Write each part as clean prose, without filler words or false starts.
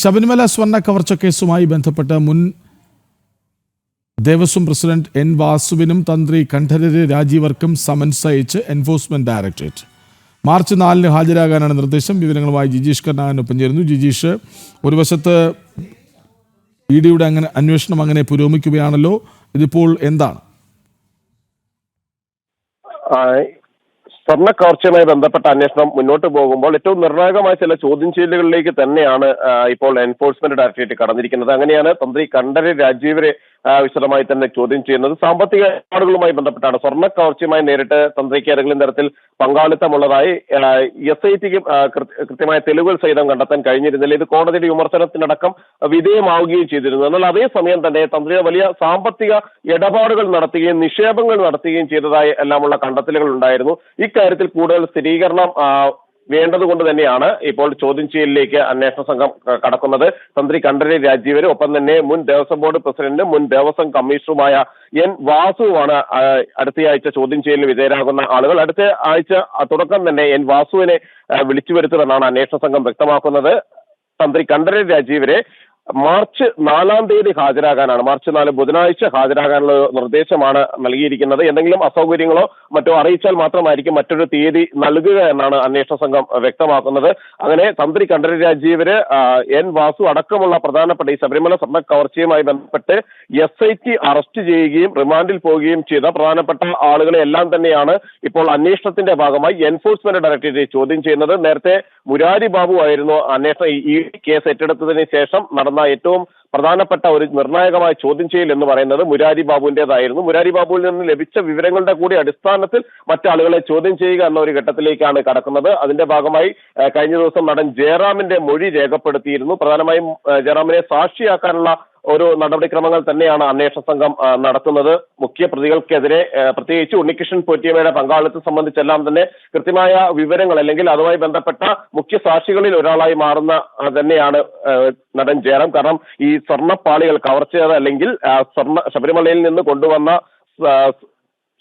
ശബരിമല സ്വർണ്ണ കവർച്ച കേസുമായി ബന്ധപ്പെട്ട് മുൻ ദേവസ്വം പ്രസിഡന്റ് എൻ വാസുവിനും തന്ത്രി കണ്ഠരര് രാജീവർക്കും സമൻസ് അയച്ച് എൻഫോഴ്സ്മെന്റ് ഡയറക്ടറേറ്റ്. മാർച്ച് 4 ഹാജരാകാനാണ് നിർദ്ദേശം. വിവരങ്ങളുമായി ജിജീഷ് കരുണാകരനൊപ്പം ചേരുന്നു. ജിജീഷ്, ഒരു വശത്ത് ഇഡിയുടെ അന്വേഷണം അങ്ങനെ പുരോഗമിക്കുകയാണല്ലോ, ഇതിപ്പോൾ എന്താണ്? സ്വർണ്ണ കവർച്ചയുമായി ബന്ധപ്പെട്ട അന്വേഷണം മുന്നോട്ട് പോകുമ്പോൾ ഏറ്റവും നിർണായകമായ ചില ചോദ്യം ചെയ്യലുകളിലേക്ക് തന്നെയാണ് ഇപ്പോൾ എൻഫോഴ്സ്മെന്റ് ഡയറക്ടറേറ്റ് കടന്നിരിക്കുന്നത്. അങ്ങനെയാണ് തന്ത്രി കണ്ഠരര് രാജീവരെ വിശദമായി തന്നെ ചോദ്യം ചെയ്യുന്നത്. സാമ്പത്തിക ഇടപാടുകളുമായി ബന്ധപ്പെട്ടാണ്. സ്വർണ്ണ കവർച്ചയുമായി നേരിട്ട് തന്ത്രിക്ക് ഏതെങ്കിലും തരത്തിൽ പങ്കാളിത്തമുള്ളതായി SITക്ക് കൃത്യമായ തെളിവുകൾ സഹിതം കണ്ടെത്താൻ കഴിഞ്ഞിരുന്നില്ല. ഇത് കോടതിയുടെ വിമർശനത്തിനടക്കം വിധേയമാവുകയും ചെയ്തിരുന്നു. എന്നാൽ അതേസമയം തന്നെ തന്ത്രിയുടെ വലിയ സാമ്പത്തിക ഇടപാടുകൾ നടത്തുകയും നിക്ഷേപങ്ങൾ നടത്തുകയും ചെയ്തതായി എല്ലാമുള്ള കണ്ടെത്തലുകൾ ഉണ്ടായിരുന്നു. ഇക്കാര്യത്തിൽ കൂടുതൽ സ്ഥിരീകരണം വേണ്ടതുകൊണ്ട് തന്നെയാണ് ഇപ്പോൾ ചോദ്യം ചെയ്യലിലേക്ക് അന്വേഷണ സംഘം കടക്കുന്നത്. തന്ത്രി കണ്ഠരര് രാജീവര്, ഒപ്പം തന്നെ മുൻ ദേവസ്വം ബോർഡ് പ്രസിഡന്റും മുൻ ദേവസ്വം കമ്മീഷണറുമായ എൻ വാസുവാണ് അടുത്തയാഴ്ച ചോദ്യം ചെയ്യലിന് വിധേയരാകുന്ന ആളുകൾ. അടുത്ത ആഴ്ച തുടക്കം തന്നെ എൻ വാസുവിനെ വിളിച്ചു വരുത്തുമെന്നാണ് അന്വേഷണ സംഘം വ്യക്തമാക്കുന്നത്. തന്ത്രി കണ്ഠരര് രാജീവരെ മാർച്ച് 4 ഹാജരാകാനാണ്, മാർച്ച് 4 ബുധനാഴ്ച ഹാജരാകാനുള്ള നിർദ്ദേശമാണ് നൽകിയിരിക്കുന്നത്. എന്തെങ്കിലും അസൗകര്യങ്ങളോ മറ്റോ അറിയിച്ചാൽ മാത്രമായിരിക്കും മറ്റൊരു തീയതി നൽകുക എന്നാണ് അന്വേഷണ സംഘം വ്യക്തമാക്കുന്നത്. അങ്ങനെ തന്ത്രി കണ്ഠരര് രാജീവര്, എൻ വാസു അടക്കമുള്ള പ്രധാനപ്പെട്ട ഈ ശബരിമല സ്വർണ്ണ കവർച്ചയുമായി ബന്ധപ്പെട്ട് SIT അറസ്റ്റ് ചെയ്യുകയും റിമാൻഡിൽ പോവുകയും ചെയ്ത പ്രധാനപ്പെട്ട ആളുകളെ എല്ലാം തന്നെയാണ് ഇപ്പോൾ അന്വേഷണത്തിന്റെ ഭാഗമായി എൻഫോഴ്സ്മെന്റ് ഡയറക്ടറേറ്റ് ചോദ്യം ചെയ്യുന്നത്. നേരത്തെ മുരാരി ബാബു ആയിരുന്നു അന്വേഷണം ഈ കേസ് ഏറ്റെടുത്തതിന് ശേഷം നടന്ന ഏറ്റവും പ്രധാനപ്പെട്ട ഒരു നിർണായകമായ ചോദ്യം ചെയ്യൽ എന്ന് പറയുന്നത് മുരാരി ബാബുവിൻ്റെതായിരുന്നു. മുരാരി ബാബുവിൽ നിന്ന് ലഭിച്ച വിവരങ്ങളുടെ കൂടി അടിസ്ഥാനത്തിൽ മറ്റാളുകളെ ചോദ്യം ചെയ്യുക എന്ന ഒരു ഘട്ടത്തിലേക്കാണ് കടക്കുന്നത്. അതിന്റെ ഭാഗമായി കഴിഞ്ഞ ദിവസം നടൻ ജയറാമിന്റെ മൊഴി രേഖപ്പെടുത്തിയിരുന്നു. പ്രധാനമായും ജയറാമിനെ സാക്ഷിയാക്കാനുള്ള ഒരു നടപടിക്രമങ്ങൾ തന്നെയാണ് അന്വേഷണ സംഘം നടത്തുന്നത്. മുഖ്യ പ്രതികൾക്കെതിരെ പ്രത്യേകിച്ച് ഉണ്ണികൃഷ്ണൻ പോറ്റിയമ്മയുടെ പങ്കാളിത്തം സംബന്ധിച്ചെല്ലാം തന്നെ കൃത്യമായ വിവരങ്ങൾ, അല്ലെങ്കിൽ അതുമായി ബന്ധപ്പെട്ട മുഖ്യ സാക്ഷികളിൽ ഒരാളായി മാറുന്ന തന്നെയാണ് നടൻ ജയറാം. കാരണം ഈ സ്വർണ്ണപ്പാളികൾ കവർച്ച അല്ലെങ്കിൽ ശബരിമലയിൽ നിന്ന് കൊണ്ടുവന്ന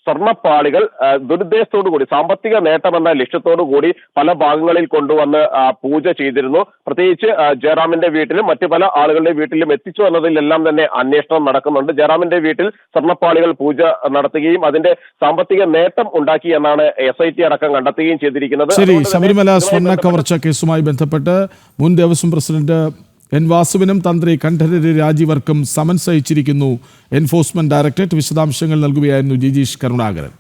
സ്വർണ്ണപ്പാളികൾ ദുരുദ്ദേശത്തോടു കൂടി, സാമ്പത്തിക നേട്ടമെന്ന ലക്ഷ്യത്തോടു കൂടി പല ഭാഗങ്ങളിൽ കൊണ്ടുവന്ന് പൂജ ചെയ്തിരുന്നു. പ്രത്യേകിച്ച് ജയറാമിന്റെ വീട്ടിലും മറ്റു പല ആളുകളുടെ വീട്ടിലും എത്തിച്ചു എന്നതിലെല്ലാം തന്നെ അന്വേഷണം നടക്കുന്നുണ്ട്. ജയറാമിന്റെ വീട്ടിൽ സ്വർണ്ണപ്പാളികൾ പൂജ നടത്തുകയും അതിന്റെ സാമ്പത്തിക നേട്ടം ഉണ്ടാക്കി എന്നാണ് SIT അടക്കം കണ്ടെത്തുകയും ചെയ്തിരിക്കുന്നത്. ശരി, ശബരിമല സ്വർണ്ണ കവർച്ച കേസുമായി ബന്ധപ്പെട്ട് മുൻ ദേവസ്വം പ്രസിഡന്റ് എൻ വാസുവിനും തന്ത്രി കണ്ഠരര് രാജീവർക്കും സമൻസ് അയച്ചിരിക്കുന്നു എൻഫോഴ്സ്മെന്റ് ഡയറക്ടറേറ്റ്. വിശദാംശങ്ങൾ നൽകുകയായിരുന്നു ജിജീഷ് കരുണാകരൻ.